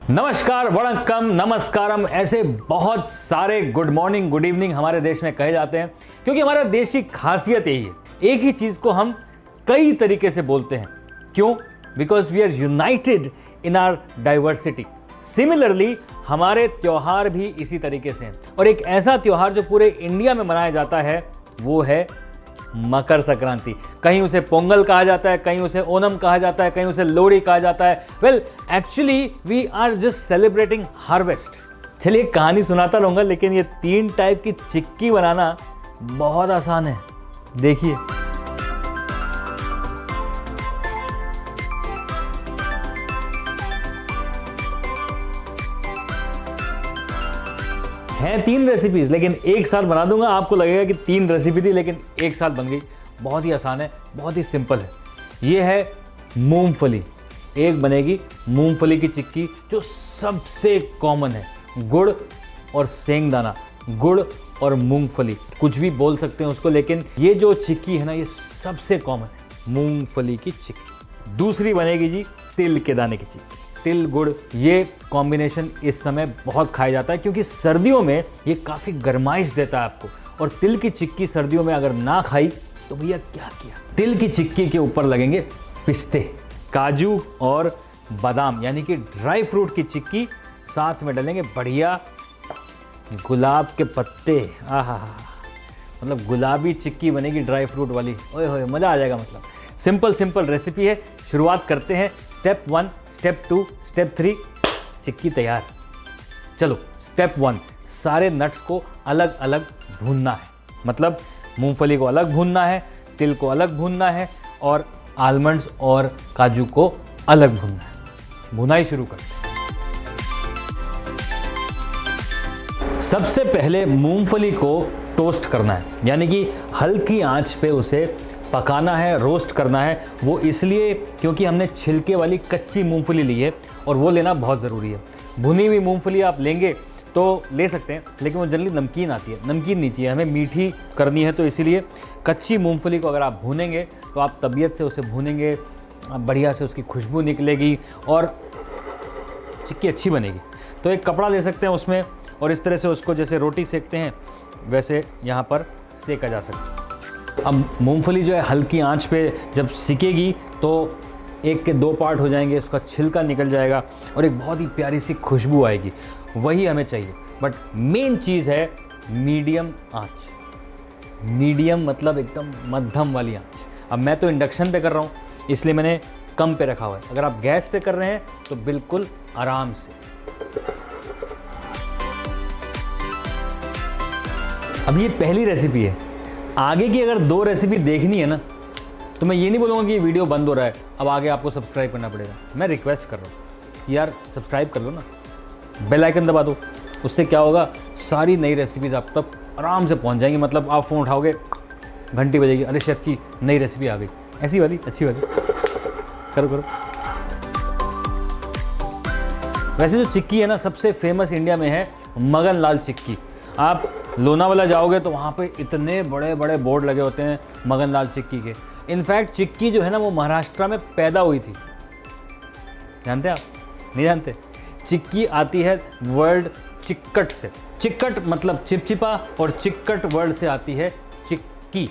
नमस्कार, वणक्कम, नमस्कारम, ऐसे बहुत सारे गुड मॉर्निंग, गुड इवनिंग हमारे देश में कहे जाते हैं क्योंकि हमारे देश की खासियत यही है। एक ही चीज को हम कई तरीके से बोलते हैं। क्यों? Because we are united in our diversity. Similarly हमारे त्योहार भी इसी तरीके से हैं और एक ऐसा त्योहार जो पूरे इंडिया में मनाया जाता है वो है मकर संक्रांति। कहीं उसे पोंगल कहा जाता है, कहीं उसे ओनम कहा जाता है, कहीं उसे लोहड़ी कहा जाता है। Well actually we are just celebrating harvest. चलिए कहानी सुनाता रहूंगा, लेकिन ये 3 टाइप की चिक्की बनाना बहुत आसान है। देखिए, हैं 3 रेसिपीज, लेकिन एक साथ बना दूंगा। आपको लगेगा कि 3 रेसिपी थी लेकिन एक साथ बन गई। बहुत ही आसान है, बहुत ही सिंपल है। ये है मूंगफली। एक बनेगी मूंगफली की चिक्की जो सबसे कॉमन है। गुड़ और सेंगदाना, गुड़ और मूंगफली, कुछ भी बोल सकते हैं उसको, लेकिन ये जो चिक्की है ना, ये सबसे कॉमन है, मूंगफली की चिक्की। दूसरी बनेगी जी तिल के दाने की चिक्की। तिल गुड़, ये कॉम्बिनेशन इस समय बहुत खाया जाता है क्योंकि सर्दियों में ये काफ़ी गर्माइश देता है आपको। और तिल की चिक्की सर्दियों में अगर ना खाई तो भैया क्या किया। तिल की चिक्की के ऊपर लगेंगे पिस्ते, काजू और बादाम, यानी कि ड्राई फ्रूट की चिक्की। साथ में डालेंगे बढ़िया गुलाब के पत्ते। आहा, मतलब गुलाबी चिक्की बनेगी ड्राई फ्रूट वाली। ओए होए, मज़ा आ जाएगा। मतलब सिंपल रेसिपी है। शुरुआत करते हैं। स्टेप 1, स्टेप 2, स्टेप 3, चिक्की तैयार। चलो स्टेप 1, सारे नट्स को अलग अलग भूनना है। मतलब मूंगफली को अलग भूनना है, तिल को अलग भूनना है और आलमंड्स और काजू को अलग भूनना है। भुनाई शुरू करते हैं। सबसे पहले मूंगफली को टोस्ट करना है, यानी कि हल्की आंच पे उसे पकाना है, रोस्ट करना है। वो इसलिए क्योंकि हमने छिलके वाली कच्ची मूंगफली ली है और वो लेना बहुत ज़रूरी है। भुनी हुई मूंगफली आप लेंगे तो ले सकते हैं, लेकिन वो जनरली नमकीन आती है। नमकीन नहीं चाहिए, हमें मीठी करनी है, तो इसीलिए कच्ची मूंगफली को अगर आप भूनेंगे तो आप तबीयत से उसे भूनेंगे, बढ़िया से उसकी खुशबू निकलेगी और चिक्की अच्छी बनेगी। तो एक कपड़ा ले सकते हैं उसमें और इस तरह से उसको जैसे रोटी सेकते हैं वैसे यहाँ पर सेका जा सकता है। अब मूंगफली जो है हल्की आंच पे जब सिकेगी तो 1 के 2 पार्ट हो जाएंगे, उसका छिलका निकल जाएगा और एक बहुत ही प्यारी सी खुशबू आएगी। वही हमें चाहिए। बट मेन चीज़ है मीडियम आंच। मीडियम मतलब एकदम मध्यम वाली आंच। अब मैं तो इंडक्शन पे कर रहा हूँ इसलिए मैंने कम पे रखा हुआ है। अगर आप गैस पे कर रहे हैं तो बिल्कुल आराम से। अब ये पहली रेसिपी है। आगे की अगर 2 रेसिपी देखनी है ना, तो मैं ये नहीं बोलूँगा कि ये वीडियो बंद हो रहा है, अब आगे आपको सब्सक्राइब करना पड़ेगा। मैं रिक्वेस्ट कर रहा हूँ यार, सब्सक्राइब कर लो ना, बेल आइकन दबा दो। उससे क्या होगा, सारी नई रेसिपीज़ आप तक आराम से पहुँच जाएंगी। मतलब आप फ़ोन उठाओगे, घंटी बजेगी, अरे शेफ़ की नई रेसिपी आ गई, ऐसी वाली अच्छी वाली। करो। वैसे जो चिक्की है ना, सबसे फेमस इंडिया में है मगन लाल चिक्की। आप लोनावाला जाओगे तो वहाँ पे इतने बड़े बड़े बोर्ड लगे होते हैं मगन लाल चिक्की के। इनफैक्ट चिक्की जो है ना, वो महाराष्ट्र में पैदा हुई थी। जानते हैं आप? नहीं जानते? चिक्की आती है वर्ड चिक्कट से। चिक्कट मतलब चिपचिपा और चिक्कट वर्ड से आती है चिक्की।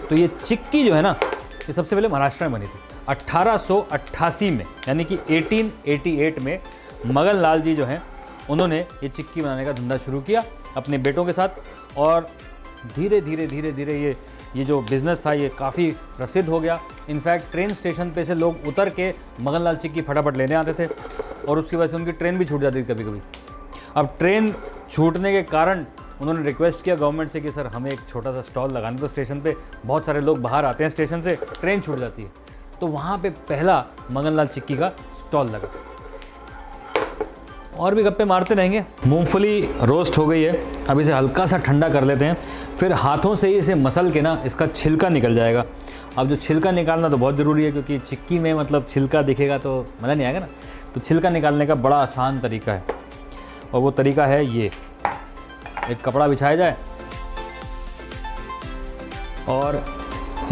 तो ये चिक्की जो है ना, ये सबसे पहले महाराष्ट्र में बनी थी 1888 में, यानी कि 1888 में मगन लाल जी जो हैं उन्होंने ये चिक्की बनाने का धंधा शुरू किया अपने बेटों के साथ। और धीरे धीरे ये जो बिज़नेस था ये काफ़ी प्रसिद्ध हो गया। इनफैक्ट ट्रेन स्टेशन पे से लोग उतर के मगन लाल चिक्की फटाफट लेने आते थे और उसकी वजह से उनकी ट्रेन भी छूट जाती थी कभी कभी। अब ट्रेन छूटने के कारण उन्होंने रिक्वेस्ट किया गवर्नमेंट से कि सर हमें एक छोटा सा स्टॉल लगाने दो स्टेशन पे। बहुत सारे लोग बाहर आते हैं स्टेशन से, ट्रेन छूट जाती है, तो वहाँ पे पहला मगन लाल चिक्की का स्टॉल लगा। और भी गप्पे मारते रहेंगे। मूंगफली रोस्ट हो गई है, अब इसे हल्का सा ठंडा कर लेते हैं। फिर हाथों से ही इसे मसल के ना इसका छिलका निकल जाएगा। अब जो छिलका निकालना तो बहुत ज़रूरी है क्योंकि चिक्की में मतलब छिलका दिखेगा तो मज़ा नहीं आएगा ना। तो छिलका निकालने का बड़ा आसान तरीका है और वो तरीका है ये। एक कपड़ा बिछाया जाए और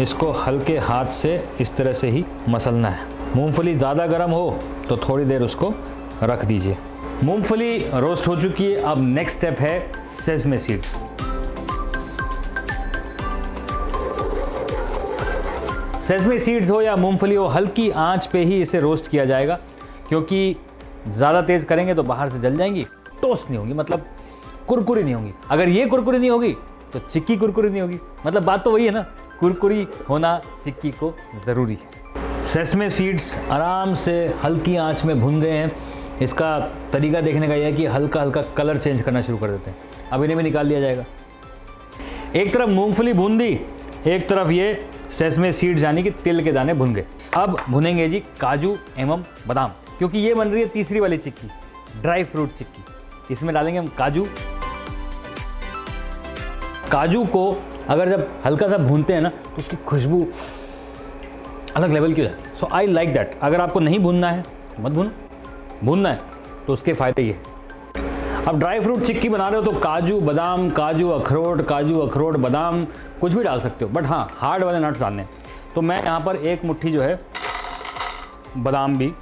इसको हल्के हाथ से इस तरह से ही मसलना है। मूंगफली ज़्यादा गर्म हो तो थोड़ी देर उसको रख दीजिए। मूंगफली रोस्ट हो चुकी है। अब नेक्स्ट स्टेप है सेसमे सीड। सेसमे सीड्स हो या मूंगफली हो, हल्की आंच पे ही इसे रोस्ट किया जाएगा, क्योंकि ज़्यादा तेज़ करेंगे तो बाहर से जल जाएंगी, टोस्ट नहीं होंगी, मतलब कुरकुरी नहीं होंगी। अगर ये कुरकुरी नहीं होगी तो चिक्की कुरकुरी नहीं होगी। मतलब बात तो वही है ना, कुरकुरी होना चिक्की को ज़रूरी है। सेसमे सीड्स आराम से हल्की आंच में भुन गए हैं। इसका तरीका देखने का यह है कि हल्का हल्का कलर चेंज करना शुरू कर देते हैं। अब इन्हें भी निकाल लिया जाएगा। एक तरफ मूंगफली भून दी, एक तरफ ये सेसमे सीड्स यानी कि तिल के दाने भुन गए। अब भुनेंगे जी काजू एवं बादाम, क्योंकि ये बन रही है तीसरी वाली चिक्की, ड्राई फ्रूट चिक्की। इसमें डालेंगे हम काजू। काजू को अगर जब हल्का सा भूनते हैं ना तो उसकी खुशबू अलग लेवल की हो जाती है। सो आई लाइक दैट। अगर आपको नहीं भूनना है तो मत भूनो, भूनना है तो उसके फ़ायदे ये। अब ड्राई फ्रूट चिक्की बना रहे हो तो काजू बादाम, काजू अखरोट बादाम कुछ भी डाल सकते हो, बट हाँ हार्ड वाले नट्स डालने। तो मैं यहाँ पर एक मुट्ठी जो है बादाम भी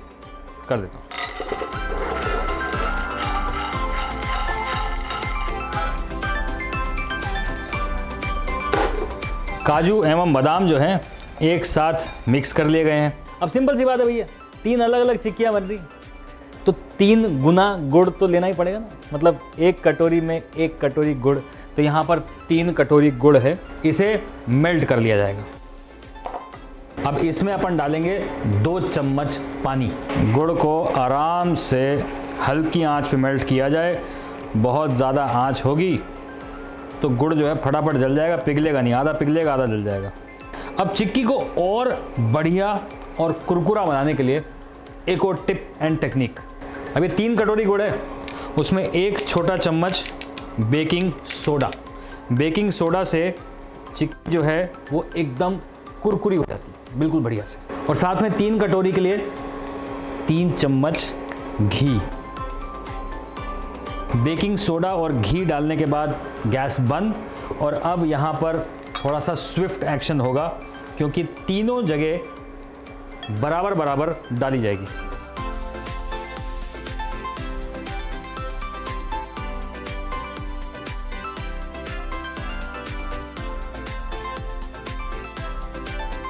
कर देता हूँ। काजू एवं बादाम जो हैं एक साथ मिक्स कर लिए गए हैं। अब सिंपल सी बात है भैया, 3 अलग अलग चिक्कियाँ बन रही, तो 3 गुना गुड़ तो लेना ही पड़ेगा ना। मतलब 1 कटोरी में 1 कटोरी गुड़, तो यहाँ पर 3 कटोरी गुड़ है। इसे मेल्ट कर लिया जाएगा। अब इसमें अपन डालेंगे 2 चम्मच पानी। गुड़ को आराम से हल्की आंच पे मेल्ट किया जाए। बहुत ज़्यादा आंच होगी तो गुड़ जो है फटाफट जल जाएगा, पिघलेगा नहीं, आधा पिघलेगा आधा जल जाएगा। अब चिक्की को और बढ़िया और कुरकुरा बनाने के लिए एक और टिप एंड टेक्निक। अब ये 3 कटोरी गुड़ है, उसमें 1 छोटा चम्मच बेकिंग सोडा। बेकिंग सोडा से चिक्की जो है वो एकदम कुरकुरी हो जाती है, बिल्कुल बढ़िया से। और साथ में 3 कटोरी के लिए 3 चम्मच घी। बेकिंग सोडा और घी डालने के बाद गैस बंद। और अब यहाँ पर थोड़ा सा स्विफ्ट एक्शन होगा, क्योंकि तीनों जगह बराबर बराबर डाली जाएगी।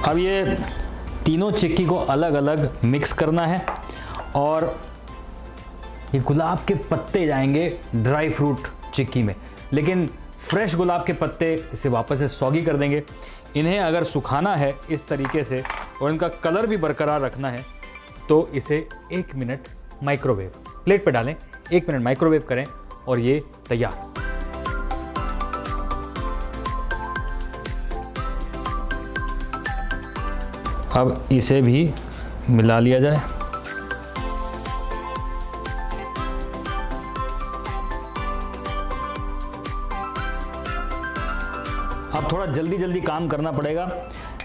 अब ये तीनों चिक्की को अलग अलग मिक्स करना है। और ये गुलाब के पत्ते जाएंगे ड्राई फ्रूट चिक्की में, लेकिन फ्रेश गुलाब के पत्ते इसे वापस से सौगी कर देंगे। इन्हें अगर सुखाना है इस तरीके से और इनका कलर भी बरकरार रखना है तो इसे 1 मिनट माइक्रोवेव प्लेट पे डालें, 1 मिनट माइक्रोवेव करें और ये तैयार। अब इसे भी मिला लिया जाए। अब थोड़ा जल्दी काम करना पड़ेगा।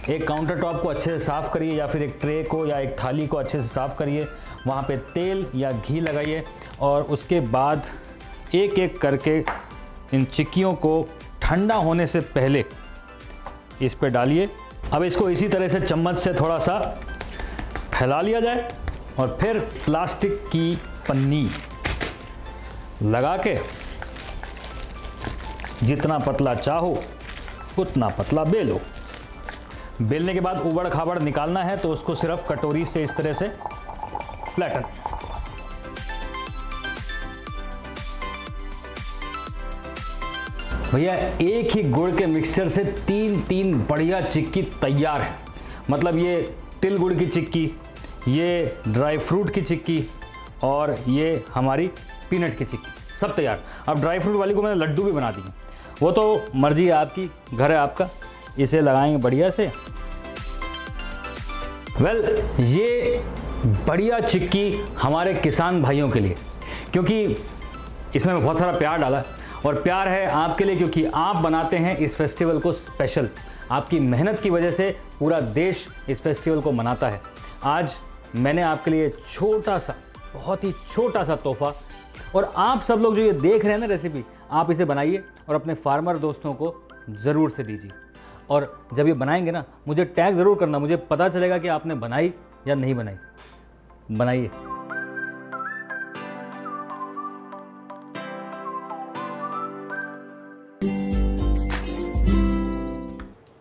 एक काउंटर टॉप को अच्छे से साफ़ करिए, या फिर एक ट्रे को या एक थाली को अच्छे से साफ़ करिए। वहाँ पे तेल या घी लगाइए और उसके बाद एक एक करके इन चिक्कियों को ठंडा होने से पहले इस पे डालिए। अब इसको इसी तरह से चम्मच से थोड़ा सा फैला लिया जाए और फिर प्लास्टिक की पन्नी लगा के जितना पतला चाहो उतना पतला बेलो। बेलने के बाद उबड़ खाबड़ निकालना है तो उसको सिर्फ कटोरी से इस तरह से फ्लैटन। भैया एक ही गुड़ के मिक्सचर से 3 बढ़िया चिक्की तैयार है। मतलब ये तिल गुड़ की चिक्की, ये ड्राई फ्रूट की चिक्की और ये हमारी पीनट की चिक्की, सब तैयार। अब ड्राई फ्रूट वाली को मैंने लड्डू भी बना दी है, वो तो मर्जी है आपकी, घर है आपका। इसे लगाएंगे बढ़िया से। ये बढ़िया चिक्की हमारे किसान भाइयों के लिए, क्योंकि इसमें बहुत सारा प्यार डाला है। और प्यार है आपके लिए, क्योंकि आप बनाते हैं इस फेस्टिवल को स्पेशल। आपकी मेहनत की वजह से पूरा देश इस फेस्टिवल को मनाता है। आज मैंने आपके लिए छोटा सा, बहुत ही छोटा सा तोहफा, और आप सब लोग जो ये देख रहे हैं ना रेसिपी, आप इसे बनाइए और अपने फार्मर दोस्तों को ज़रूर से दीजिए। और जब ये बनाएंगे ना, मुझे टैग ज़रूर करना, मुझे पता चलेगा कि आपने बनाई या नहीं बनाई। बनाइए।